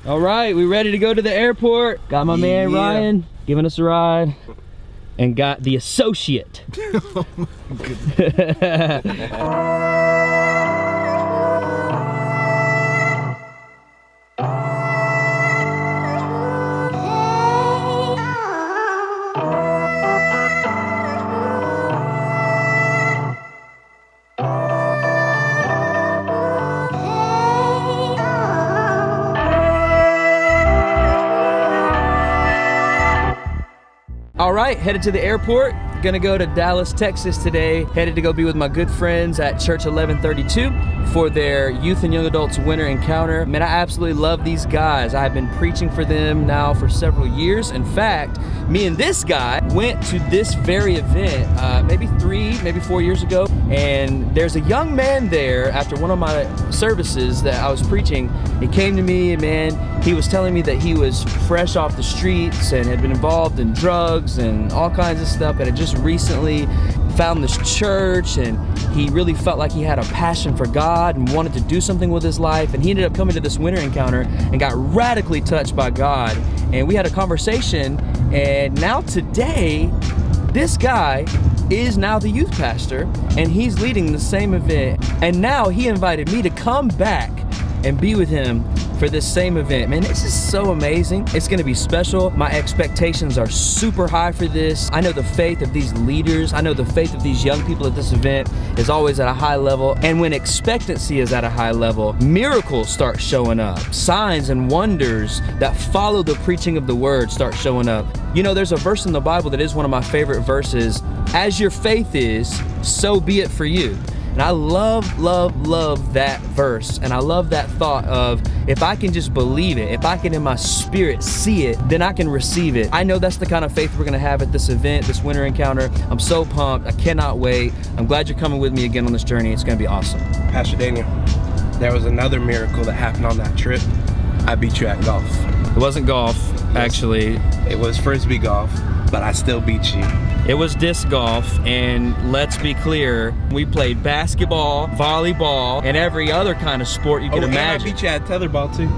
All right, we ready to go to the airport. Got my man Ryan giving us a ride. And got the associate. Oh my goodness. All right, headed to the airport. Gonna go to Dallas, Texas today. Headed to go be with my good friends at Church 1132 for their youth and young adults winter encounter. Man, I absolutely love these guys. I've been preaching for them now for several years. In fact, me and this guy went to this very event maybe 4 years ago. And there's a young man there after one of my services that I was preaching. He came to me and man, he was telling me that he was fresh off the streets and had been involved in drugs and all kinds of stuff, but had just recently found this church, and he really felt like he had a passion for God and wanted to do something with his life. And he ended up coming to this winter encounter and got radically touched by God. And we had a conversation, and now today, this guy is now the youth pastor, and he's leading the same event. And now he invited me to come back and be with him for this same event. Man, this is so amazing. It's gonna be special. My expectations are super high for this. I know the faith of these leaders, I know the faith of these young people at this event is always at a high level. And when expectancy is at a high level, miracles start showing up. Signs and wonders that follow the preaching of the word start showing up. You know, there's a verse in the Bible that is one of my favorite verses. As your faith is, so be it for you. And I love, love, love that verse. And I love that thought of, if I can just believe it, if I can in my spirit see it, then I can receive it. I know that's the kind of faith we're gonna have at this event, this winter encounter. I'm so pumped, I cannot wait. I'm glad you're coming with me again on this journey. It's gonna be awesome. Pastor Daniel, there was another miracle that happened on that trip. I beat you at golf. It wasn't golf, actually. It was Frisbee golf, but I still beat you. It was disc golf, and let's be clear, we played basketball, volleyball, and every other kind of sport you can imagine. And I beat you at Tetherball too.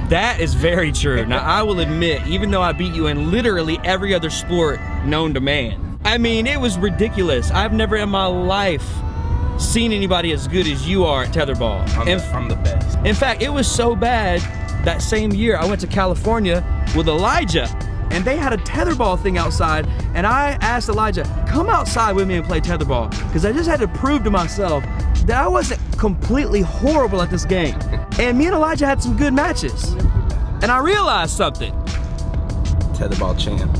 That is very true. Now, I will admit, even though I beat you in literally every other sport known to man, I mean, it was ridiculous. I've never in my life seen anybody as good as you are at Tetherball. I'm the best. In fact, it was so bad, that same year I went to California with Elijah, and they had a tetherball thing outside, and I asked Elijah, come outside with me and play tetherball, because I just had to prove to myself that I wasn't completely horrible at this game. And me and Elijah had some good matches. And I realized something. Tetherball champ.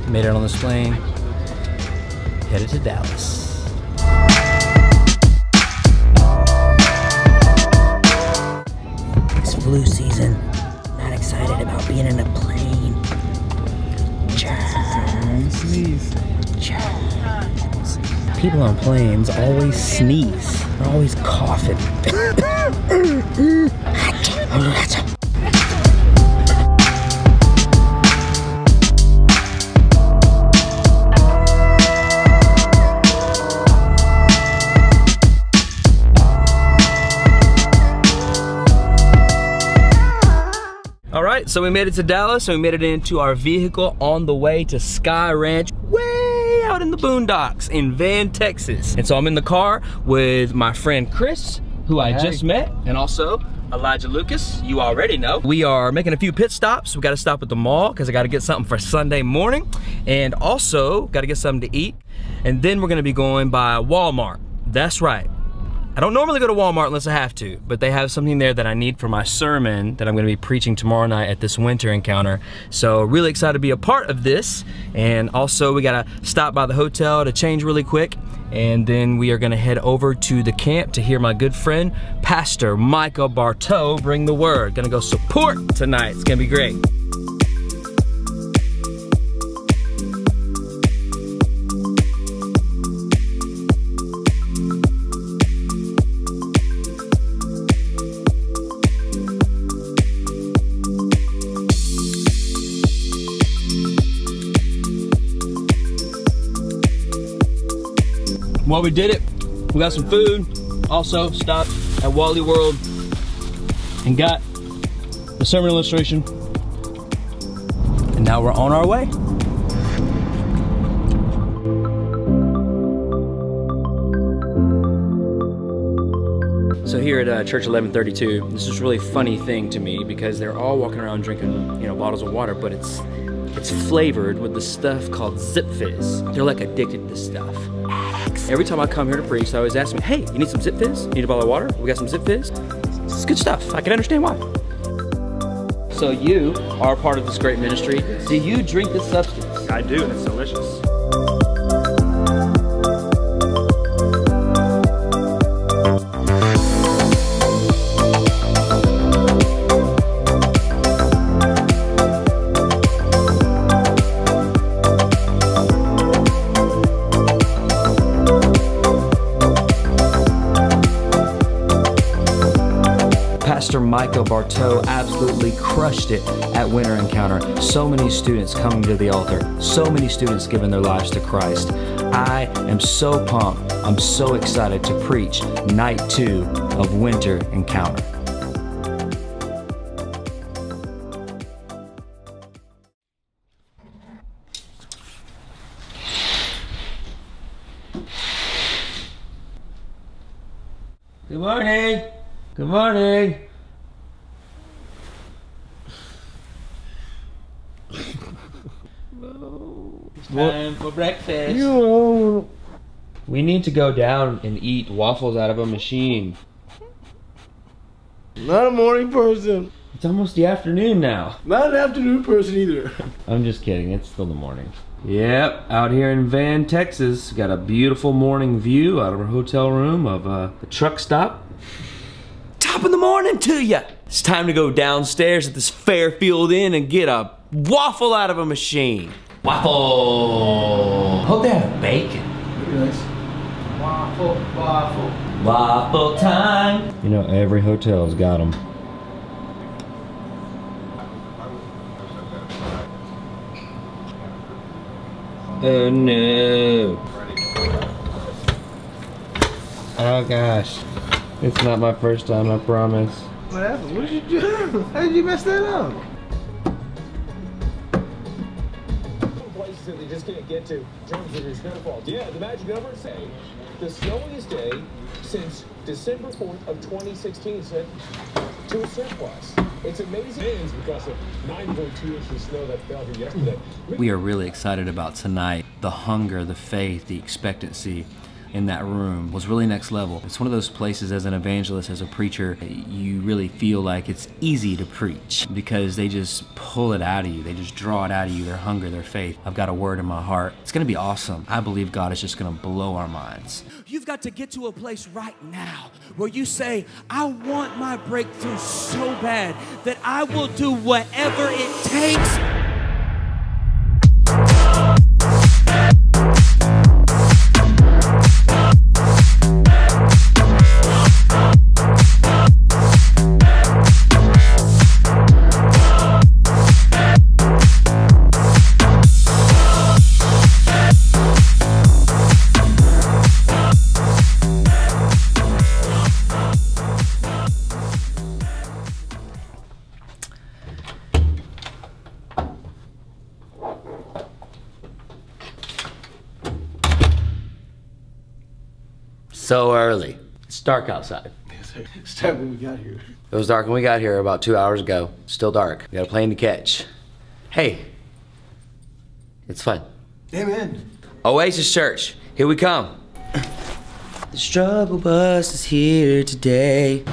Made it on this plane, headed to Dallas. It's flu season. Not excited about being in a plane. People on planes always sneeze. They're always coughing. So we made it to Dallas, and we made it into our vehicle on the way to Sky Ranch, way out in the boondocks in Van, Texas. And so I'm in the car with my friend Chris, who I just met, and also Elijah Lucas, you already know. We are making a few pit stops. We gotta stop at the mall because I gotta get something for Sunday morning, and also gotta get something to eat. And then we're gonna be going by Walmart. That's right. I don't normally go to Walmart unless I have to, but they have something there that I need for my sermon that I'm gonna be preaching tomorrow night at this winter encounter. So really excited to be a part of this. And also we gotta stop by the hotel to change really quick. And then we are gonna head over to the camp to hear my good friend, Pastor Micah Berteau, bring the word. Gonna go support tonight, it's gonna be great. While we did it, we got some food. Also stopped at Wally World and got the sermon illustration. And now we're on our way. So here at Church 1132, this is a really funny thing to me because they're all walking around drinking, you know, bottles of water, but it's flavored with the stuff called Zip Fizz. They're like addicted to this stuff. Every time I come here to preach, they always ask me, hey, you need some Zip Fizz? Need a bottle of water? We got some Zip Fizz? It's good stuff. I can understand why. So you are a part of this great ministry. Do you drink this substance? I do, and it's delicious. Pastor Micah Berteau absolutely crushed it at Winter Encounter. So many students coming to the altar. So many students giving their lives to Christ. I am so pumped. I'm so excited to preach night 2 of Winter Encounter. Good morning. Good morning. It's time for breakfast. We need to go down and eat waffles out of a machine. Not a morning person. It's almost the afternoon now. Not an afternoon person either. I'm just kidding, it's still the morning. Yep, out here in Van, Texas, got a beautiful morning view out of our hotel room of the truck stop. Top of the morning to ya! It's time to go downstairs at this Fairfield Inn and get a waffle out of a machine. Waffle! Hope they have bacon. Nice. Waffle, waffle. Waffle time! You know, every hotel's got them. Oh no. Oh gosh. It's not my first time, I promise. What happened? What did you do? How did you mess that up? Places that they just can't get to in terms of your snowfall. Yeah, the magic number say the snowiest day since December 4th of 2016 set to a surplus. It's amazing because of 9.2 inches of snow that fell here yesterday. We are really excited about tonight. The hunger, the faith, the expectancy in that room was really next level. It's one of those places as an evangelist, as a preacher, you really feel like it's easy to preach because they just pull it out of you. They just draw it out of you, their hunger, their faith. I've got a word in my heart. It's gonna be awesome. I believe God is just gonna blow our minds. You've got to get to a place right now where you say, I want my breakthrough so bad that I will do whatever it takes. So early. It's dark outside. It's time when we got here. It was dark when we got here about 2 hours ago. Still dark. We got a plane to catch. Hey, it's fun. Amen. Oasis Church, here we come. The struggle bus is here today.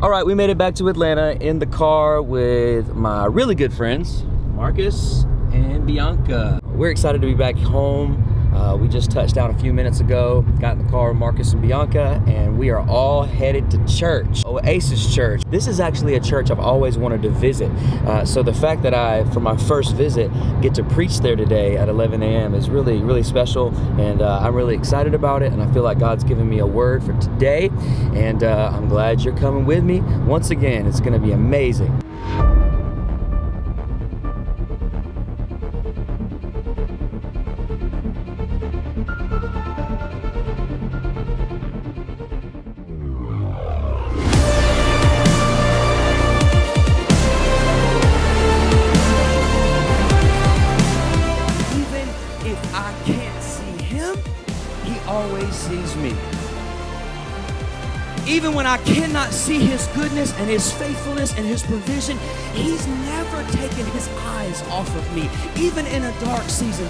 All right, we made it back to Atlanta in the car with my really good friends, Marcus and Bianca. We're excited to be back home. We just touched down a few minutes ago, got in the car with Marcus and Bianca, and we are all headed to church, Oasis Church. This is actually a church I've always wanted to visit. So the fact that I, for my first visit, get to preach there today at 11 a.m. is really, really special, and I'm really excited about it, and I feel like God's given me a word for today, and I'm glad you're coming with me. Once again, it's gonna be amazing. I can't see him, he always sees me. Even when I cannot see his goodness and his faithfulness and his provision, he's never taken his eyes off of me, even in a dark season.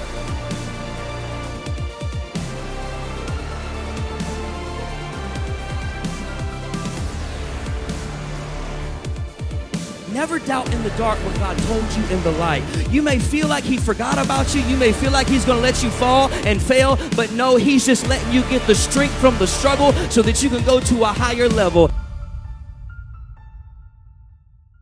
Never doubt in the dark what God told you in the light. You may feel like he forgot about you. You may feel like he's going to let you fall and fail, but no, he's just letting you get the strength from the struggle so that you can go to a higher level.